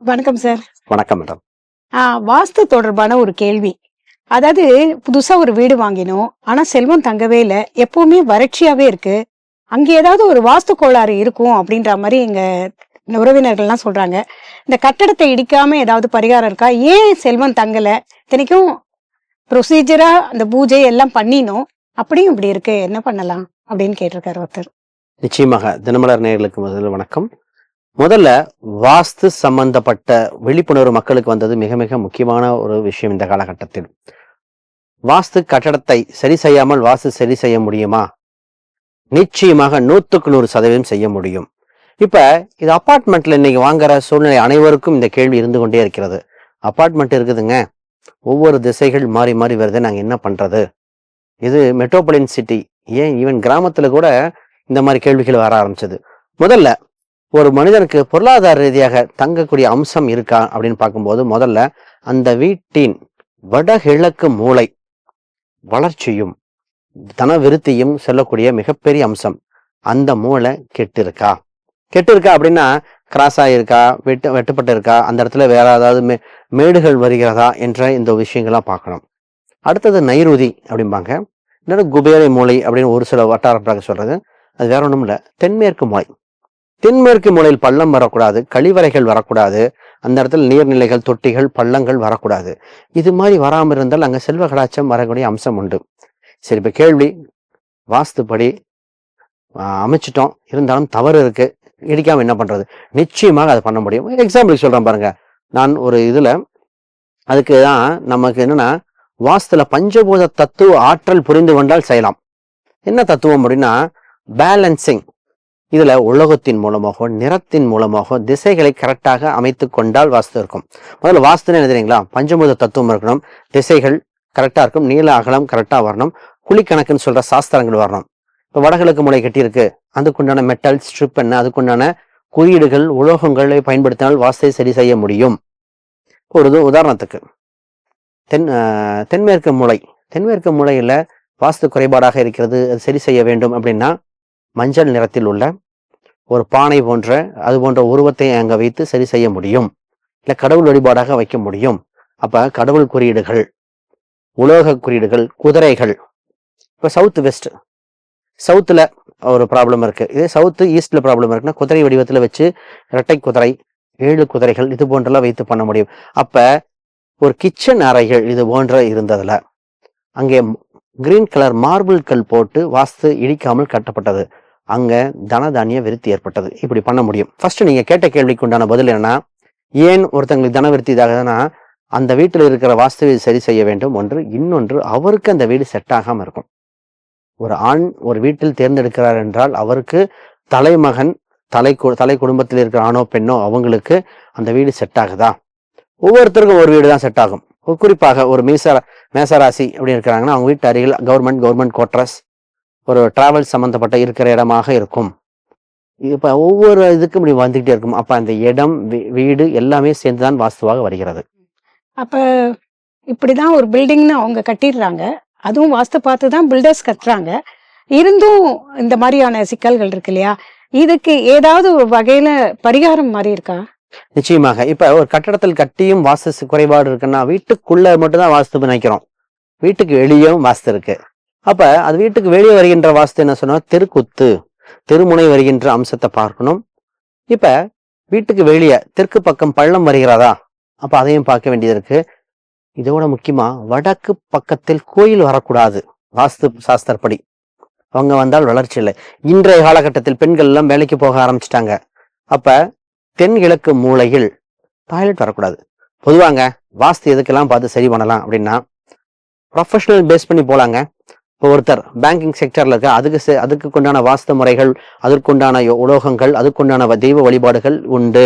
வணக்கம் சார். வணக்கம் மேடம். வாஸ்து தொடர்பான ஒரு கேள்வி. அதாவது புதுசா ஒரு வீடு வாங்கினோம். ஆனா செல்வம் தங்கவே இல்ல. எப்பவுமே வறட்சியாவே இருக்கு. அங்க ஏதாவது ஒரு வாஸ்து கோளாறு இருக்கும் அப்படின்ற மாதிரி எங்க உறவினர்கள்லாம் சொல்றாங்க. இந்த கட்டடத்தை இடிக்காம ஏதாவது பரிகாரம் இருக்கா? ஏன் செல்வம் தங்கல? இத்தனைக்கும் ப்ரொசீஜரா அந்த பூஜை எல்லாம் பண்ணினோம். அப்படியும் இப்படி இருக்கு. என்ன பண்ணலாம் அப்படின்னு கேட்டிருக்காரு ஒருத்தர். நிச்சயமாக தினமலர் நேயர்களுக்கு முதல்ல வணக்கம். முதல்ல வாஸ்து சம்பந்தப்பட்ட விழிப்புணர்வு மக்களுக்கு வந்தது மிக மிக முக்கியமான ஒரு விஷயம் இந்த காலகட்டத்தில். வாஸ்து கட்டடத்தை சரி செய்யாமல் வாஸ்து சரி செய்ய முடியுமா? நிச்சயமாக 100% செய்ய முடியும். இப்ப இது அபார்ட்மெண்ட்ல இன்னைக்கு வாங்குற சூழ்நிலை அனைவருக்கும் இந்த கேள்வி இருந்து கொண்டே இருக்கிறது. அபார்ட்மெண்ட் இருக்குதுங்க, ஒவ்வொரு திசைகள் மாறி மாறி வருது, நாங்க என்ன பண்றது? இது மெட்ரோபாலியன் சிட்டி, ஏன் ஈவன் கிராமத்துல கூட இந்த மாதிரி கேள்விகள் வர ஆரம்பிச்சது. முதல்ல ஒரு மனிதனுக்கு பொருளாதார ரீதியாக தங்கக்கூடிய அம்சம் இருக்கா அப்படின்னு பார்க்கும்போது, முதல்ல அந்த வீட்டின் வடகிழக்கு மூலை வளர்ச்சியும் தனவிருத்தியும் சொல்லக்கூடிய மிகப்பெரிய அம்சம். அந்த மூளை கெட்டு இருக்கா அப்படின்னா கிராஸ் ஆகிருக்கா, வெட்டுப்பட்டு இருக்கா, அந்த இடத்துல வேற ஏதாவது மேடுகள் வருகிறதா என்ற இந்த விஷயங்கள்லாம் பார்க்கணும். அடுத்தது நைருதி அப்படிம்பாங்க, இன்னொரு குபேரை மூலை அப்படின்னு ஒரு சில வட்டாரப்பாக சொல்றது. அது வேற ஒன்றும் இல்லை, தென்மேற்கு மூலை. தென்மேற்கு மூலையில் பள்ளம் வரக்கூடாது, கழிவறைகள் வரக்கூடாது, அந்த இடத்துல நீர்நிலைகள், தொட்டிகள், பள்ளங்கள் வரக்கூடாது. இது மாதிரி வராமல் இருந்தால் அங்க செல்வ கடாட்சம் வரக்கூடிய அம்சம் உண்டு. சரி, இப்ப கேள்வி, வாஸ்துப்படி அமைச்சிட்டோம், இருந்தாலும் தவறு இருக்கு, இடிக்காம என்ன பண்றது? நிச்சயமாக அதை பண்ண முடியும். எக்ஸாம்பிள் சொல்றேன் பாருங்க. நான் ஒரு இதுல அதுக்கு தான் நமக்கு என்னன்னா, வாஸ்துல பஞ்சபூத தத்துவ ஆற்றல் புரிந்து கொண்டால் செய்யலாம். என்ன தத்துவம் அப்படின்னா பேலன்சிங். இதுல உலோகத்தின் மூலமாக, நிறத்தின் மூலமாக திசைகளை கரெக்டாக அமைத்து கொண்டால் வாஸ்து இருக்கும். முதல்ல வாஸ்துன்னு என்ன தெரியுங்களா? பஞ்சபூத தத்துவம் இருக்கணும், திசைகள் கரெக்டா இருக்கும், நீள அகலம் கரெக்டா வரணும், குழிக்கணக்குன்னு சொல்ற சாஸ்திரங்கள் வரணும். இப்ப வடகிழக்கு மூலை கட்டியிருக்கு, அதுக்குண்டான மெட்டல் ஸ்ட்ரிப் என்ன, அதுக்குண்டான குறியீடுகள் உலோகங்களை பயன்படுத்தினால் வாஸ்தை சரி செய்ய முடியும். ஒரு உதாரணத்துக்கு தென்மேற்கு மூலை, தென்மேற்கு மூலையில வாஸ்து குறைபாடாக இருக்கிறது, அது சரி செய்ய வேண்டும் அப்படின்னா மஞ்சள் நிறத்தில் உள்ள ஒரு பானை போன்ற அது போன்ற உருவத்தை அங்க வைத்து சரி செய்ய முடியும். இல்ல கடவுள் வழிபாடாக வைக்க முடியும். அப்ப கடவுள் குறியீடுகள், உலோக குறியீடுகள், குதிரைகள். இப்ப சவுத் வெஸ்ட், சவுத்துல ஒரு ப்ராப்ளம் இருக்கு, இதே சவுத் ஈஸ்ட்ல ப்ராப்ளம் இருக்குன்னா குதிரை வடிவத்துல வச்சு இரட்டை குதிரை, 7 குதிரைகள் இது போன்றெல்லாம் வைத்து பண்ண முடியும். அப்ப ஒரு கிச்சன் அறைகள் இது போன்ற இருந்ததுல அங்கே கிரீன் கலர் மார்பிள் கல் போட்டு வாஸ்து இடிக்காமல் கட்டப்பட்டது. அங்க தனதானிய விருத்தி ஏற்பட்டது. இப்படி பண்ண முடியும். ஃபர்ஸ்ட் நீங்க கேட்ட கேள்விக்கு உண்டான பதில் என்னன்னா, ஏன் ஒருத்தங்களுக்கு தனவிருத்தி இதாகுதுன்னா, அந்த வீட்டில் இருக்கிற வாஸ்துவை சரி செய்ய வேண்டும் ஒன்று. இன்னொன்று, அவருக்கு அந்த வீடு செட் ஆகாம இருக்கும். ஒரு ஆண் ஒரு வீட்டில் தேர்ந்தெடுக்கிறார் என்றால் அவருக்கு தலைமகன், தலை குடும்பத்தில் இருக்கிற ஆணோ பெண்ணோ அவங்களுக்கு அந்த வீடு செட் ஆகுதா? ஒவ்வொருத்தருக்கும் ஒரு வீடு தான் செட் ஆகும். குறிப்பாக ஒரு மேசராசி அப்படி இருக்கிறாங்கன்னா அவங்க வீட்டு அருகில் கவர்மெண்ட் குவார்டர்ஸ், ஒரு டிராவல் சம்பந்தப்பட்ட இருக்கிற இடமாக இருக்கும். இப்ப ஒவ்வொரு இதுக்கும் இப்படி வந்துகிட்டே இருக்கும். அப்ப அந்த இடம், வீடு எல்லாமே சேர்ந்துதான் வாஸ்துவாக வருகிறது. அப்ப இப்படிதான் ஒரு பில்டிங்னு அவங்க கட்டிடுறாங்க. அதுவும் வாஸ்து பார்த்து தான் பில்டர்ஸ் கட்டுறாங்க. இருந்தும் இந்த மாதிரியான சிக்கல்கள் இருக்கு இல்லையா? இதுக்கு ஏதாவது ஒரு வகையில பரிகாரம் மாதிரி இருக்கா? நிச்சயமாக. இப்ப ஒரு கட்டடத்தில் கட்டியும் வாஸ்து குறைபாடு இருக்குன்னா வீட்டுக்குள்ள மட்டும்தான் வாஸ்து நினைக்கிறோம், வீட்டுக்கு வெளியும் வாஸ்து இருக்கு. அப்ப அது வீட்டுக்கு வெளியே வருகின்ற வாஸ்து என்ன சொன்னா, தெருக்குத்து, தெருமுனை வருகின்ற அம்சத்தை பார்க்கணும். இப்ப வீட்டுக்கு வெளியே தெற்கு பக்கம் பள்ளம் வருகிறதா? அப்ப அதையும் பார்க்க வேண்டியது இருக்கு. இதோட முக்கியமா வடக்கு பக்கத்தில் கோயில் வரக்கூடாது. வாஸ்து சாஸ்திரப்படி அவங்க வந்தால் வளர்ச்சி இல்லை. இன்றைய காலகட்டத்தில் பெண்கள் எல்லாம் வேலைக்கு போக ஆரம்பிச்சிட்டாங்க. அப்ப தென்கிழக்கு மூலையில் டாய்லெட் வரக்கூடாது. பொதுவாங்க வாஸ்து எதுக்கெல்லாம் பார்த்து சரி பண்ணலாம் அப்படின்னா, ப்ரொஃபஷனல் பேஸ் பண்ணி போலாங்க. இப்போ ஒருத்தர் பேங்கிங் செக்டர்ல இருக்க, அதுக்கு கொண்டான வாஸ்து முறைகள், அதற்குண்டான உலோகங்கள், அதுக்குண்டான தெய்வ வழிபாடுகள் உண்டு.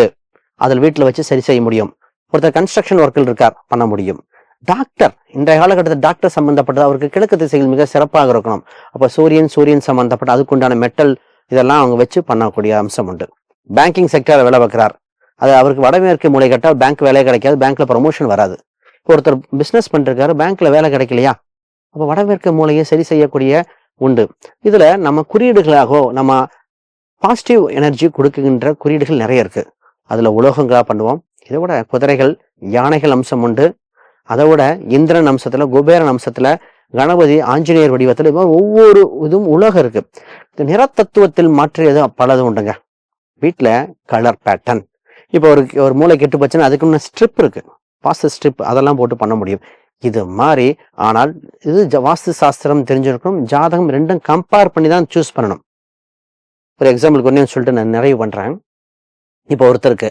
அதில் வீட்டில் வச்சு சரி செய்ய முடியும். ஒருத்தர் கன்ஸ்ட்ரக்ஷன் ஒர்க்கில் இருக்கார், பண்ண முடியும். டாக்டர், இன்றைய காலகட்டத்தில் டாக்டர் சம்பந்தப்பட்டது அவருக்கு கிழக்கு திசைகள் மிக சிறப்பாக இருக்கணும். அப்போ சூரியன் சம்பந்தப்பட்ட அதுக்குண்டான மெட்டல் இதெல்லாம் அவங்க வச்சு பண்ணக்கூடிய அம்சம் உண்டு. பேங்கிங் செக்டர் வேலை பார்க்கிறார், அது அவருக்கு வடமேற்கு மூலை கட்டால் பேங்க் வேலை கிடைக்காது, பேங்க்ல ப்ரமோஷன் வராது. இப்போ ஒருத்தர் பிசினஸ் பண்ணிருக்காரு, பேங்க்ல வேலை கிடைக்கலையா? அப்போ வடமேற்கு மூலையை சரி செய்யக்கூடிய உண்டு. இதுல நம்ம குறியீடுகளாகவோ நம்ம பாசிட்டிவ் எனர்ஜி கொடுக்குகின்ற குறியீடுகள் நிறைய இருக்கு. அதுல உலோகங்களா பண்ணுவோம், இதை விட குதிரைகள், யானைகள் அம்சம் உண்டு. அதை விட இந்திரன் அம்சத்துல, குபேரன் அம்சத்துல, கணபதி, ஆஞ்சநேயர் வடிவத்துல ஒவ்வொரு இதுவும் உலகம் இருக்கு. நிறத்தத்துவத்தில் மாற்றியது பலது உண்டுங்க. வீட்டுல கலர் பேட்டர்ன், இப்போ ஒரு மூளை கெட்டு போச்சுன்னா அதுக்கு ஸ்ட்ரிப் இருக்கு, வாஸ்து ஸ்ட்ரிப், அதெல்லாம் போட்டு பண்ண முடியும். இது மாதிரி. ஆனால் இது வாஸ்து சாஸ்திரம் தெரிஞ்சிருக்கணும், ஜாதகம் ரெண்டும் கம்பேர் பண்ணி தான் சூஸ் பண்ணணும். ஒரு எக்ஸாம்பிளுக்கு ஒன்னே சொல்லிட்டு நான் நிறைவு பண்றேன். இப்போ ஒருத்தருக்கு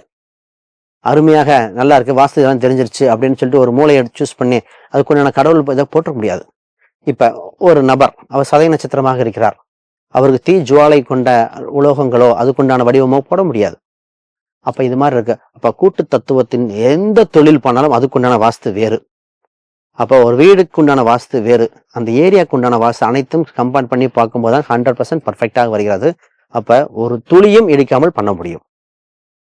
அருமையாக நல்லா இருக்கு, வாஸ்து இதெல்லாம் தெரிஞ்சிருச்சு அப்படின்னு சொல்லிட்டு ஒரு மூளையை சூஸ் பண்ணி அதுக்குண்டான கடவுள் இதை போட்ட முடியாது. இப்ப ஒரு நபர் அவர் சதய நட்சத்திரமாக இருக்கிறார், அவருக்கு தீ ஜுவாலை கொண்ட உலோகங்களோ அதுக்குண்டான வடிவமோ போட முடியாது. அப்ப இது மாதிரி இருக்கு. அப்ப கூட்டு தத்துவத்தின் எந்த தொழில் பண்ணாலும் அதுக்குண்டான வாஸ்து வேறு. அப்போ ஒரு வீடுக்கு உண்டான வாஸ்து வேறு, அந்த ஏரியாவுக்கு உண்டான வாஸ்து அனைத்தும் கம்பேர் பண்ணி பார்க்கும்போது தான் 100% பர்ஃபெக்டாக வருகிறது. அப்ப ஒரு துளியும் இடிக்காமல் பண்ண முடியும்.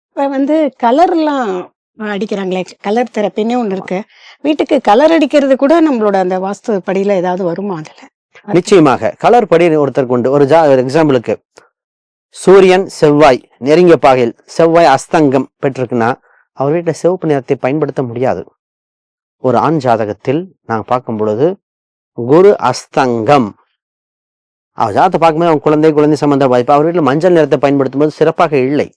இப்ப வந்து கலர்லாம் அடிக்கிறாங்களே, கலர் தெரப்பின்னு ஒண்ணு இருக்கு. வீட்டுக்கு கலர் அடிக்கிறது கூட நம்மளோட அந்த வாஸ்து படியில ஏதாவது வருமா அதுல? நிச்சயமாக கலர் படி ஒருத்தருக்கு உண்டு. ஒரு எக்ஸாம்பிளுக்கு சூரியன் செவ்வாய் நெருங்கிய பாகையில் செவ்வாய் அஸ்தங்கம் பெற்றிருக்குன்னா அவர் வீட்டுல சிவப்பு நிறத்தை பயன்படுத்த முடியாது. ஒரு ஆண் ஜாதகத்தில் நாங்க பார்க்கும் பொழுது குரு அஸ்தங்கம், அவர் ஜாதகத்தை பார்க்கும்போது அவங்க குழந்தை சம்பந்த பாதிப்பு, அவர் வீட்டில் மஞ்சள் நிறத்தை பயன்படுத்தும் போது சிறப்பாக இல்லை.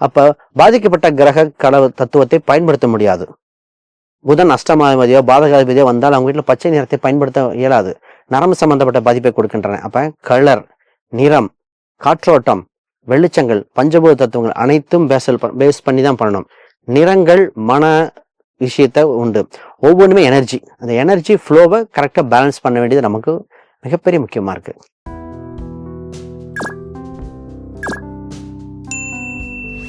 அப்ப பாதிக்கப்பட்ட கிரக கடவுள் தத்துவத்தை பயன்படுத்த முடியாது. புதன் அஷ்டமாதிபதியோ பாதகாதிபதியோ வந்தால் அவங்க வீட்டில் பச்சை நிறத்தை பயன்படுத்த இயலாது, நரம்பு சம்பந்தப்பட்ட பாதிப்பை கொடுக்கின்றன. அப்ப கலர், நிறம், காற்றோட்டம், வெளிச்சங்கள், பஞ்சபூத தத்துவங்கள் அனைத்தும் பேஸ் பண்ணி தான் பண்ணணும். நிறங்கள் மன விஷயத்த உண்டு, ஒவ்வொன்றுமே எனர்ஜி, அந்த எனர்ஜி ஃப்ளோவை கரெக்டாக பேலன்ஸ் பண்ண வேண்டியது நமக்கு மிகப்பெரிய முக்கியமா இருக்கு.